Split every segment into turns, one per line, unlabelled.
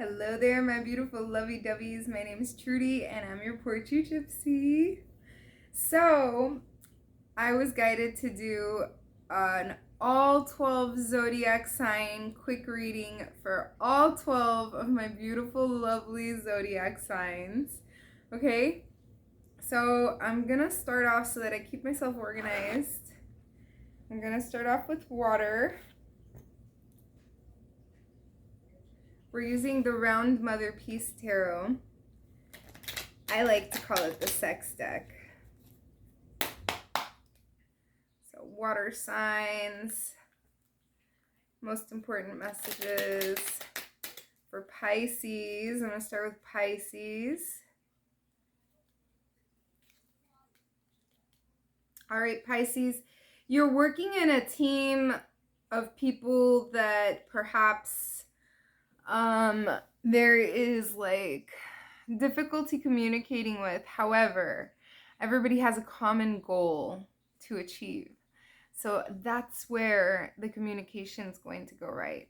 Hello there, my beautiful lovey-doveys. My name is Trudy, and I'm your Porchy Gypsy. So, I was guided to do an all 12 zodiac sign quick reading for all 12 of my beautiful, lovely zodiac signs. Okay? So, I'm gonna start off so that I keep myself organized. I'm gonna start off with water. We're using the Round Mother Peace Tarot. I like to call it the sex deck. So water signs, most important messages for Pisces. I'm going to start with Pisces. All right, Pisces, you're working in a team of people that perhaps there is like difficulty communicating with. However, everybody has a common goal to achieve. So that's where the communication is going to go right.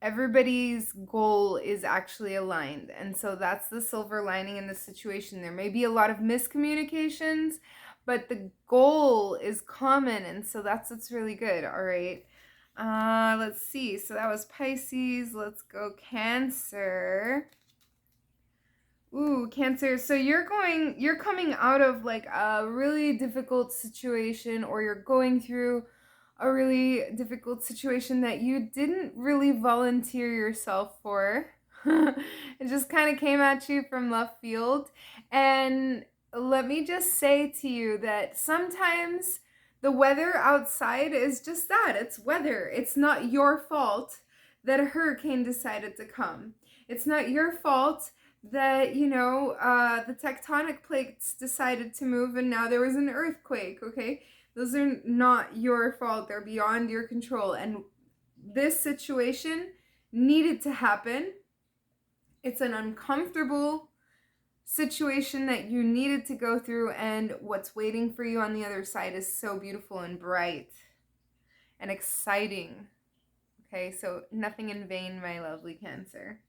Everybody's goal is actually aligned. And so that's the silver lining in this situation. There may be a lot of miscommunications, but the goal is common. And so that's what's really good. All right. Let's see. So that was Pisces. Let's go Cancer. Ooh, Cancer. So you're coming out of like a really difficult situation, or you're going through a really difficult situation that you didn't really volunteer yourself for. It just kind of came at you from left field. And let me just say to you that sometimes the weather outside is just that. It's weather. It's not your fault that a hurricane decided to come. It's not your fault that, the tectonic plates decided to move and now there was an earthquake, okay? Those are not your fault. They're beyond your control. And this situation needed to happen. It's an uncomfortable situation that you needed to go through, and what's waiting for you on the other side is so beautiful and bright and exciting. Okay, so nothing in vain, my lovely Cancer.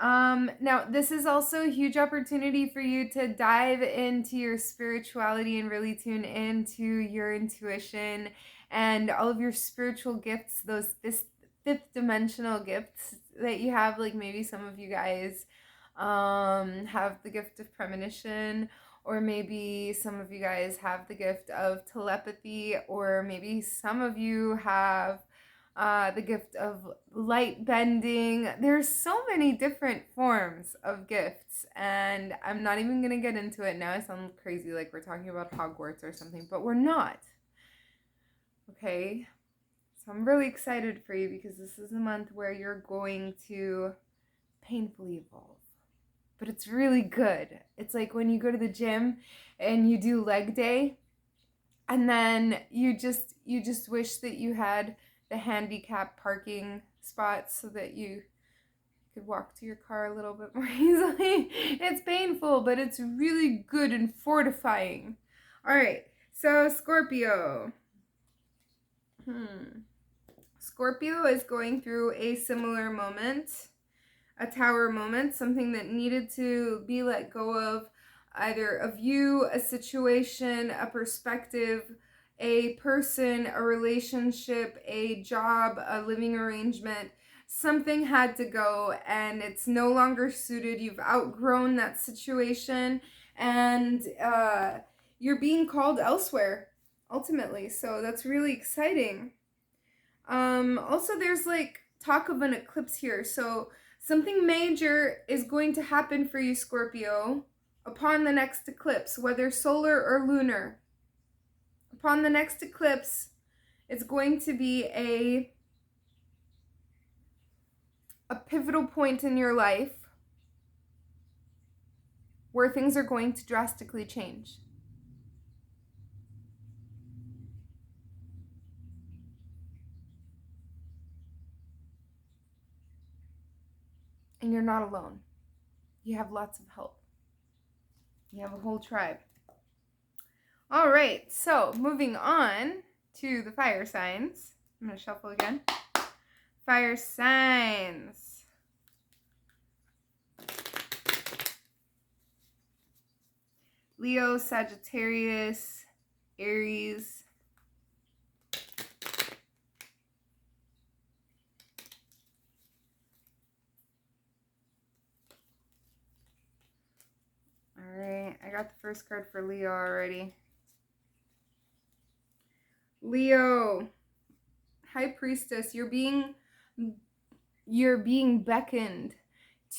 Now, this is also a huge opportunity for you to dive into your spirituality and really tune into your intuition and all of your spiritual gifts, those fifth dimensional gifts that you have. Like maybe some of you guys have the gift of premonition, or maybe some of you guys have the gift of telepathy, or maybe some of you have the gift of light bending. There's so many different forms of gifts, and I'm not even going to get into it now. I sound crazy like we're talking about Hogwarts or something, but we're not. Okay? So I'm really excited for you because this is a month where you're going to painfully evolve. But it's really good. It's like when you go to the gym and you do leg day, and then you just wish that you had the handicap parking spots so that you could walk to your car a little bit more easily. It's painful, but it's really good and fortifying. All right, so Scorpio. Scorpio is going through a similar moment, a tower moment, something that needed to be let go of, either a view, a situation, a perspective, a person, a relationship, a job, a living arrangement. Something had to go and it's no longer suited. You've outgrown that situation and you're being called elsewhere ultimately. So that's really exciting. Also, there's like talk of an eclipse here. So something major is going to happen for you, Scorpio, upon the next eclipse, whether solar or lunar. Upon the next eclipse, it's going to be a pivotal point in your life where things are going to drastically change. And you're not alone. You have lots of help. You have a whole tribe. All right, so moving on to the fire signs. I'm going to shuffle again. Fire signs. Leo, Sagittarius, Aries. All right, I got the first card for Leo already. Leo, High Priestess, you're being beckoned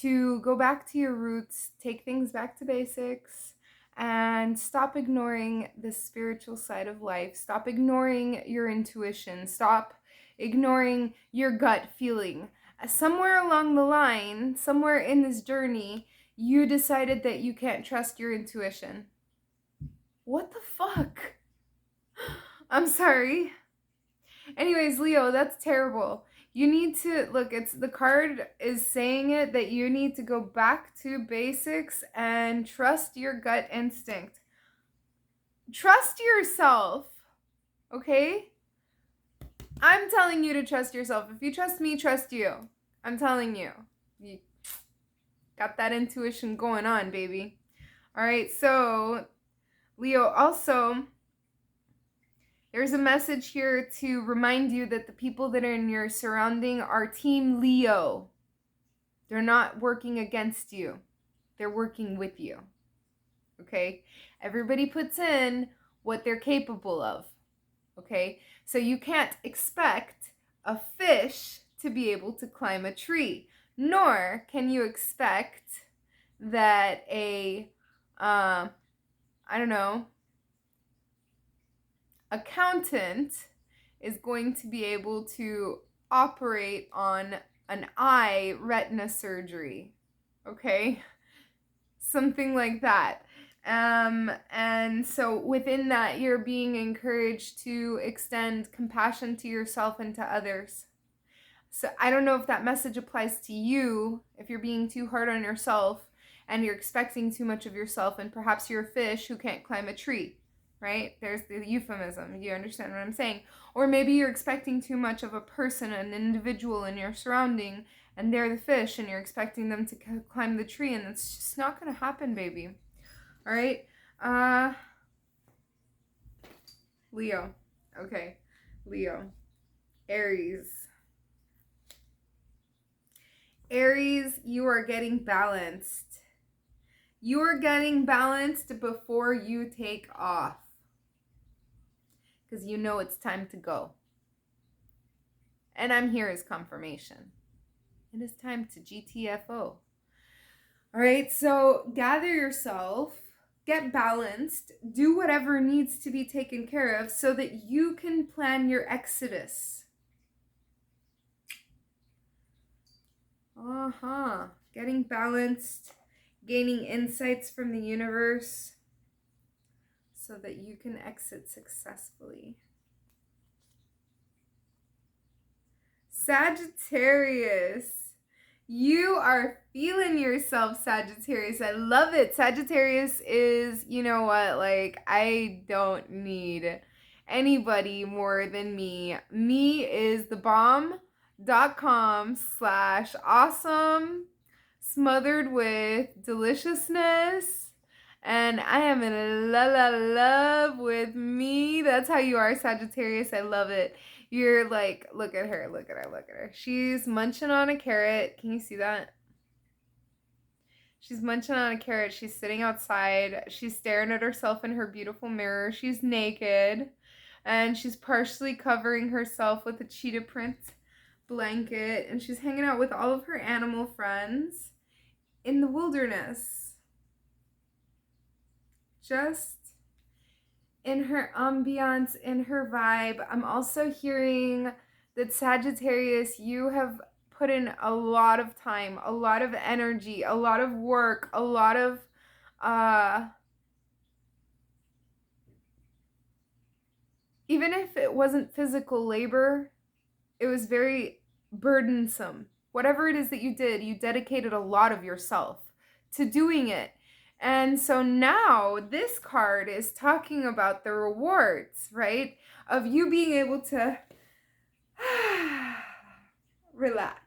to go back to your roots, take things back to basics, and stop ignoring the spiritual side of life. Stop ignoring your intuition. Stop ignoring your gut feeling. Somewhere along the line, somewhere in this journey, you decided that you can't trust your intuition. What the fuck? I'm sorry. Anyways, Leo, that's terrible. You need to look, it's the card is saying it that you need to go back to basics and trust your gut instinct. Trust yourself. Okay? I'm telling you to trust yourself. If you trust me, trust you. I'm telling you. You got that intuition going on, baby. All right, so Leo, also there's a message here to remind you that the people that are in your surrounding are Team Leo. They're not working against you. They're working with you. Okay? Everybody puts in what they're capable of. Okay? So you can't expect a fish to be able to climb a tree. Nor can you expect that accountant is going to be able to operate on an eye retina surgery. Okay? Something like that. And so within that, you're being encouraged to extend compassion to yourself and to others. So I don't know if that message applies to you, if you're being too hard on yourself and you're expecting too much of yourself, and perhaps you're a fish who can't climb a tree. Right? There's the euphemism. You understand what I'm saying? Or maybe you're expecting too much of a person, an individual in your surrounding, and they're the fish, and you're expecting them to climb the tree, and it's just not going to happen, baby. All right? Leo. Okay. Leo. Aries. Aries, you are getting balanced. You are getting balanced before you take off. Because you know it's time to go. And I'm here as confirmation. It is time to GTFO. All right, so gather yourself, get balanced, do whatever needs to be taken care of so that you can plan your exodus. Getting balanced, gaining insights from the universe so that you can exit successfully. Sagittarius, you are feeling yourself, Sagittarius. I love it. Sagittarius is, you know what, like, I don't need anybody more than me. Me is the bomb.com/awesome, smothered with deliciousness. And I am in love with me. That's how you are, Sagittarius. I love it. You're like, look at her. She's munching on a carrot. Can you see that? She's munching on a carrot. She's sitting outside. She's staring at herself in her beautiful mirror. She's naked. And she's partially covering herself with a cheetah print blanket. And she's hanging out with all of her animal friends in the wilderness. Just in her ambiance, in her vibe. I'm also hearing that Sagittarius, you have put in a lot of time, a lot of energy, a lot of work, a lot of even if it wasn't physical labor, it was very burdensome. Whatever it is that you did, you dedicated a lot of yourself to doing it. And so now this card is talking about the rewards, right? Of you being able to relax.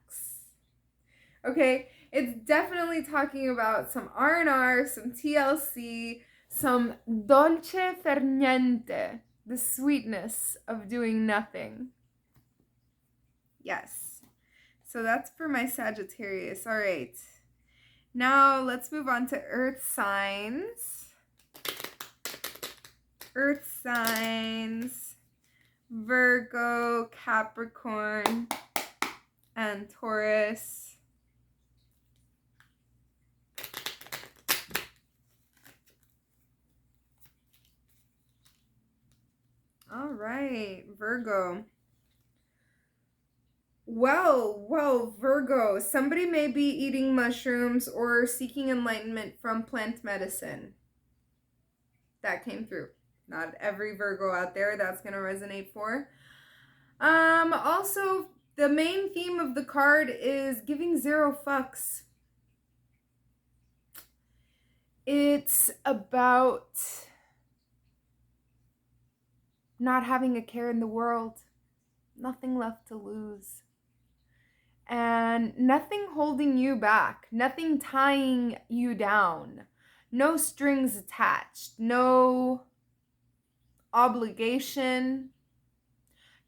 Okay, it's definitely talking about some R&R, some TLC, some dolce far niente, the sweetness of doing nothing. Yes. So that's for my Sagittarius. All right. Now let's move on to Earth signs. Earth signs, Virgo, Capricorn, and Taurus. All right, Virgo. Well, Virgo, somebody may be eating mushrooms or seeking enlightenment from plant medicine. That came through. Not every Virgo out there that's going to resonate for. Also, the main theme of the card is giving zero fucks. It's about not having a care in the world, nothing left to lose, and nothing holding you back, nothing tying you down, no strings attached, no obligation,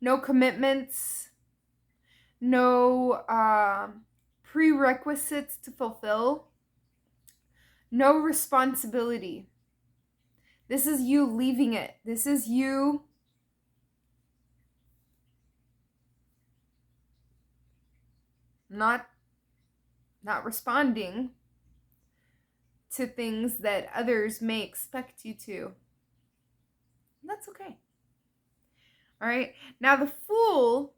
no commitments, no prerequisites to fulfill, no responsibility. This is you leaving it. This is you not responding to things that others may expect you to. And that's okay. All right. Now the Fool,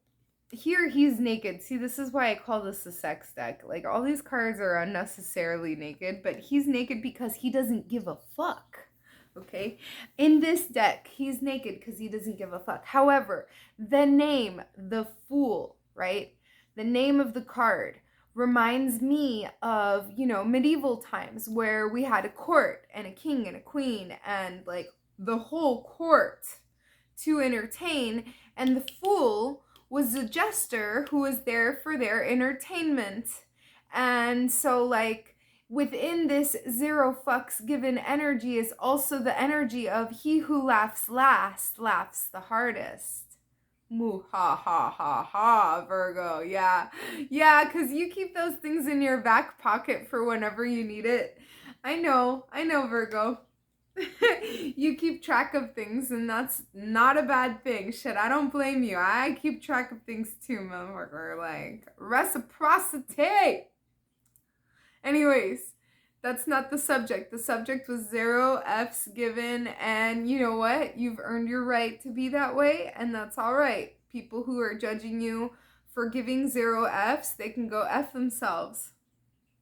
here he's naked. See, this is why I call this a sex deck. Like, all these cards are unnecessarily naked, but he's naked because he doesn't give a fuck. Okay? In this deck, he's naked because he doesn't give a fuck. However, the name, the Fool, right? The name of the card reminds me of, medieval times where we had a court and a king and a queen and like the whole court to entertain, and the Fool was a jester who was there for their entertainment. And so, like, within this zero fucks given energy is also the energy of he who laughs last laughs the hardest. Moo ha ha ha ha, Virgo. Yeah, because you keep those things in your back pocket for whenever you need it. I know, Virgo. You keep track of things, and that's not a bad thing. Shit, I don't blame you. I keep track of things too, motherfucker. Like, reciprocity. Anyways, that's not the subject. The subject was 0 F's given, and you know what? You've earned your right to be that way, and that's all right. People who are judging you for giving 0 F's, they can go F themselves.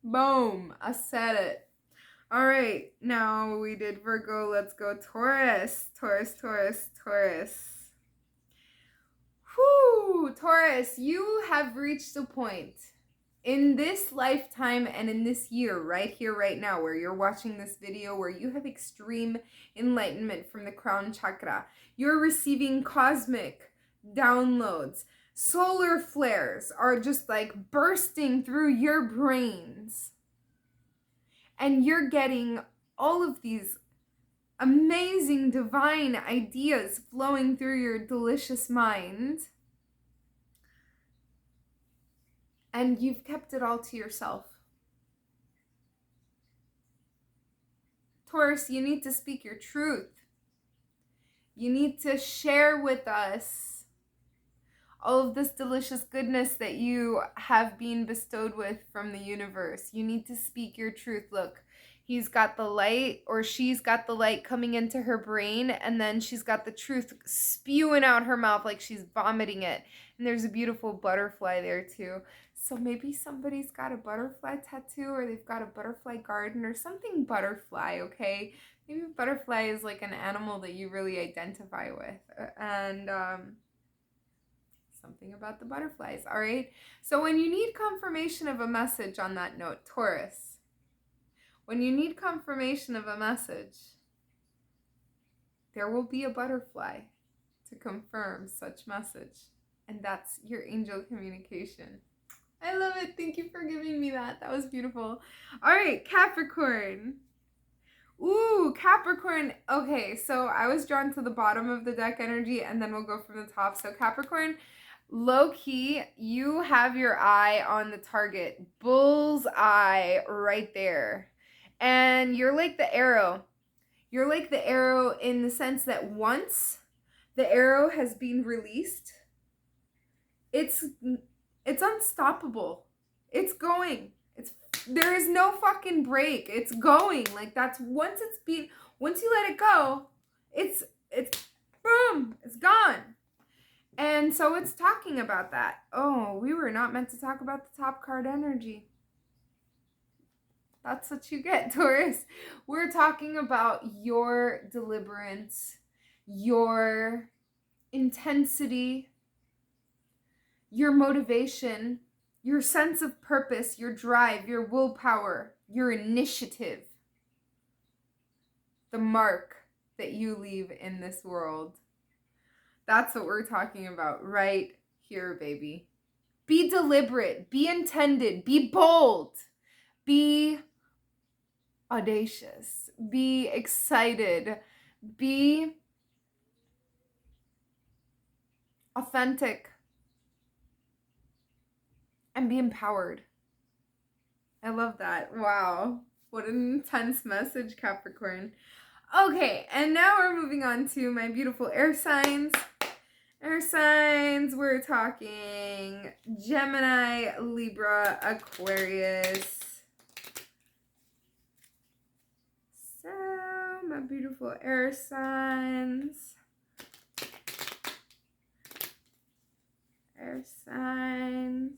Boom. I said it. All right, now we did Virgo. Let's go Taurus. Whew, Taurus, you have reached a point in this lifetime and in this year, right here, right now, where you're watching this video, where you have extreme enlightenment from the crown chakra. You're receiving cosmic downloads. Solar flares are just like bursting through your brains. And you're getting all of these amazing divine ideas flowing through your delicious mind. And you've kept it all to yourself. Taurus, you need to speak your truth. You need to share with us all of this delicious goodness that you have been bestowed with from the universe. You need to speak your truth. Look, he's got the light, or she's got the light coming into her brain, and then she's got the truth spewing out her mouth like she's vomiting it. And there's a beautiful butterfly there too. So maybe somebody's got a butterfly tattoo, or they've got a butterfly garden or something butterfly, okay? Maybe butterfly is like an animal that you really identify with. And something about the butterflies, all right? So when you need confirmation of a message on that note, Taurus, when you need confirmation of a message, there will be a butterfly to confirm such message. And that's your angel communication. I love it. Thank you for giving me that. That was beautiful. All right, Capricorn. Ooh, Capricorn. Okay, so I was drawn to the bottom of the deck energy and then we'll go from the top. So Capricorn, low key, you have your eye on the target. Bull's eye right there. And you're like the arrow. You're like the arrow in the sense that once the arrow has been released, it's unstoppable. It's going. There is no fucking break. It's going. Like that's once you let it go, it's boom, it's gone. And so it's talking about that. Oh, we were not meant to talk about the top card energy. That's what you get, Taurus. We're talking about your deliverance, your intensity, your motivation, your sense of purpose, your drive, your willpower, your initiative. The mark that you leave in this world. That's what we're talking about right here, baby. Be deliberate, be intended, be bold, be audacious, be excited, be authentic, and be empowered. I love that. Wow. What an intense message, Capricorn. Okay, and now we're moving on to my beautiful air signs. Air signs, we're talking Gemini, Libra, Aquarius. So, my beautiful air signs. Air signs.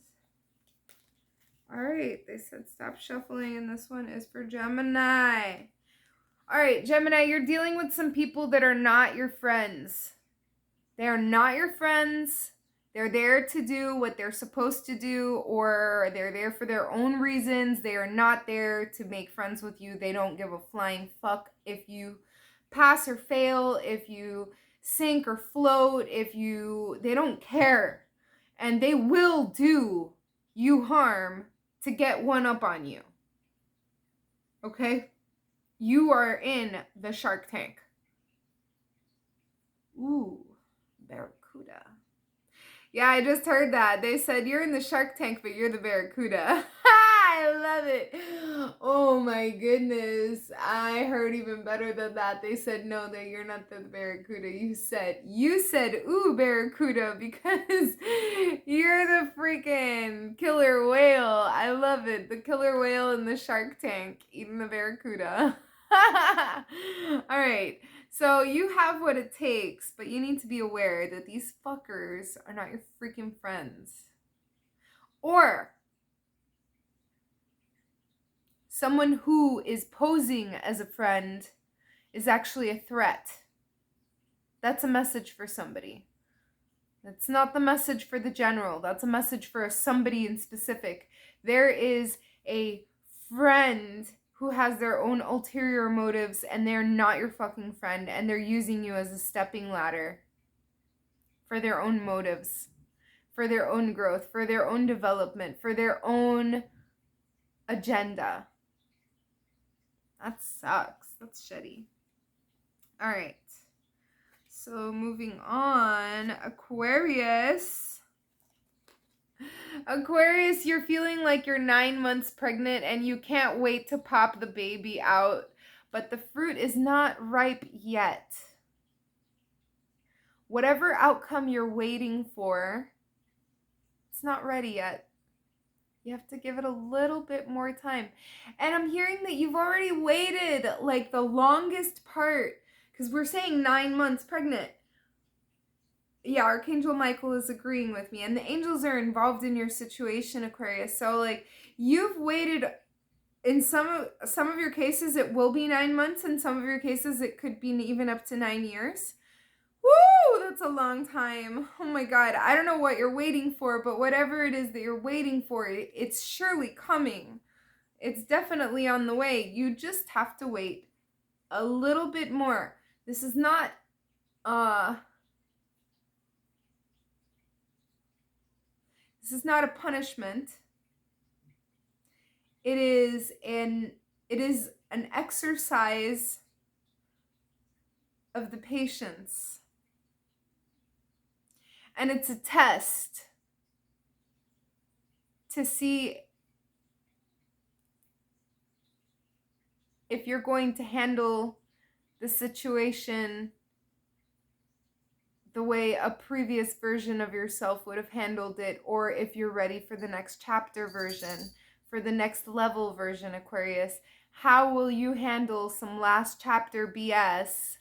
Alright, they said stop shuffling, and this one is for Gemini. Alright, Gemini, you're dealing with some people that are not your friends. They are not your friends. They're there to do what they're supposed to do, or they're there for their own reasons. They are not there to make friends with you. They don't give a flying fuck if you pass or fail, if you sink or float, they don't care. And they will do you harm to get one up on you. Okay? You are in the Shark Tank. Ooh, Barracuda. Yeah, I just heard that. They said you're in the Shark Tank, but you're the Barracuda. I love it. Oh my goodness. I heard even better than that. They said, no, that you're not the Barracuda. You said, ooh, Barracuda, because you're the freaking killer whale. I love it. The killer whale in the Shark Tank eating the Barracuda. All right. So you have what it takes, but you need to be aware that these fuckers are not your freaking friends. Or someone who is posing as a friend is actually a threat. That's a message for somebody. That's not the message for the general. That's a message for somebody in specific. There is a friend who has their own ulterior motives, and they're not your fucking friend, and they're using you as a stepping ladder for their own motives, for their own growth, for their own development, for their own agenda. That sucks. That's shitty. All right. So moving on, Aquarius. Aquarius, you're feeling like you're 9 months pregnant and you can't wait to pop the baby out, but the fruit is not ripe yet. Whatever outcome you're waiting for, it's not ready yet. You have to give it a little bit more time. And I'm hearing that you've already waited like the longest part, because we're saying 9 months pregnant. Yeah, Archangel Michael is agreeing with me, and the angels are involved in your situation, Aquarius. So like you've waited. In some of your cases it will be 9 months, in some of your cases it could be even up to 9 years. Woo, that's a long time. Oh my God, I don't know what you're waiting for, but whatever it is that you're waiting for, it's surely coming. It's definitely on the way. You just have to wait a little bit more. This is not This is not a punishment. It is an exercise of the patience. And it's a test to see if you're going to handle the situation the way a previous version of yourself would have handled it, or if you're ready for the next chapter version, for the next level version, Aquarius. How will you handle some last chapter BS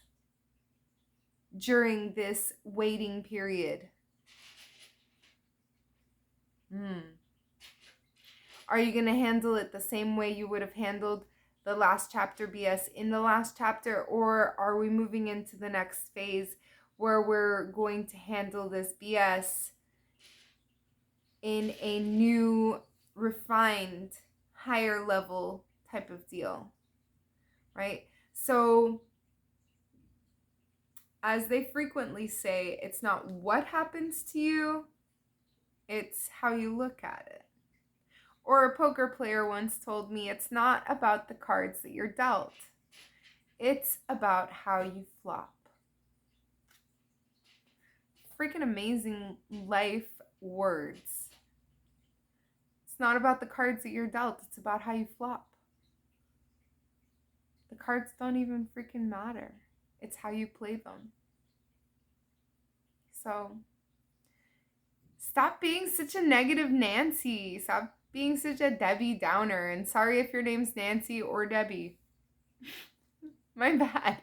during this waiting period? Are you going to handle it the same way you would have handled the last chapter BS in the last chapter, or are we moving into the next phase where we're going to handle this BS in a new, refined, higher level type of deal, right? So, as they frequently say, it's not what happens to you, it's how you look at it. Or a poker player once told me, it's not about the cards that you're dealt, it's about how you flop. Freaking amazing life words. It's not about the cards that you're dealt, it's about how you flop. The cards don't even freaking matter. It's how you play them. So, stop being such a negative Nancy. Stop being such a Debbie Downer. And sorry if your name's Nancy or Debbie. My bad.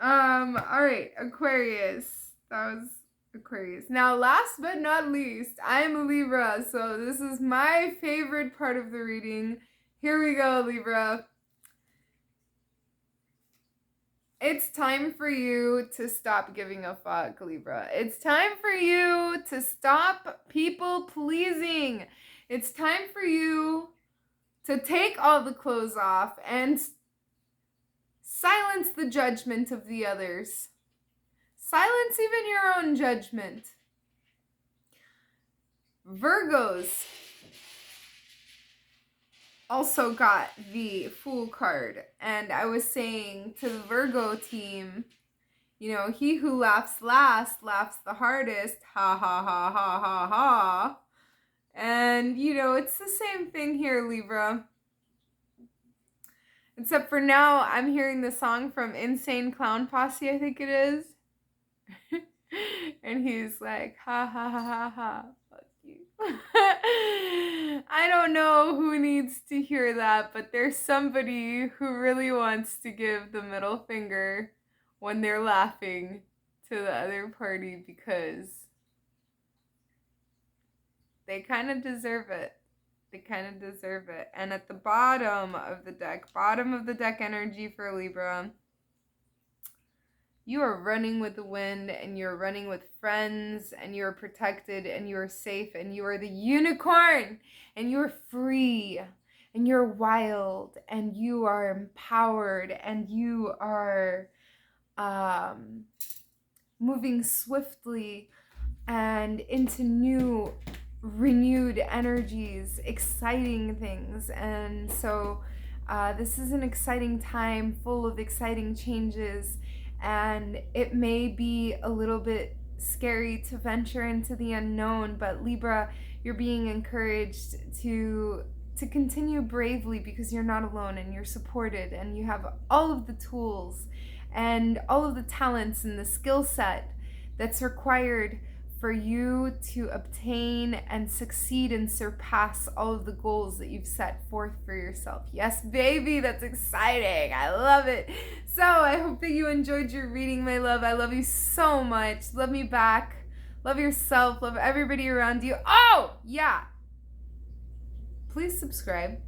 All right, Aquarius. That was Aquarius. Now, last but not least, I'm a Libra, so this is my favorite part of the reading. Here we go, Libra. It's time for you to stop giving a fuck, Libra. It's time for you to stop people pleasing. It's time for you to take all the clothes off and silence the judgment of the others. Silence even your own judgment. Virgos also got the Fool card. And I was saying to the Virgo team, you know, he who laughs last laughs the hardest. Ha ha ha ha ha ha. And, you know, it's the same thing here, Libra. Except for now, I'm hearing the song from Insane Clown Posse, I think it is. And he's like, ha ha ha ha ha, fuck you. I don't know who needs to hear that, but there's somebody who really wants to give the middle finger when they're laughing to the other party because they kind of deserve it. They kind of deserve it. And at the bottom of the deck energy for Libra, you are running with the wind, and you're running with friends, and you're protected, and you're safe, and you are the unicorn, and you're free, and you're wild, and you are empowered, and you are moving swiftly and into new, renewed energies, exciting things. And so this is an exciting time full of exciting changes. And it may be a little bit scary to venture into the unknown, but Libra, you're being encouraged to continue bravely because you're not alone and you're supported and you have all of the tools and all of the talents and the skill set that's required for you to obtain and succeed and surpass all of the goals that you've set forth for yourself. Yes, baby, that's exciting. I love it. So I hope that you enjoyed your reading, my love. I love you so much. Love me back. Love yourself. Love everybody around you. Oh, yeah. Please subscribe.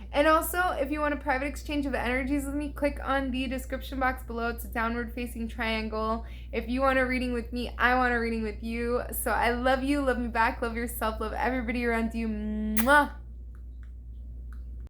And also, if you want a private exchange of energies with me, click on the description box below. It's a downward facing triangle. If you want a reading with me, I want a reading with you. So I love you. Love me back. Love yourself. Love everybody around you. Mwah.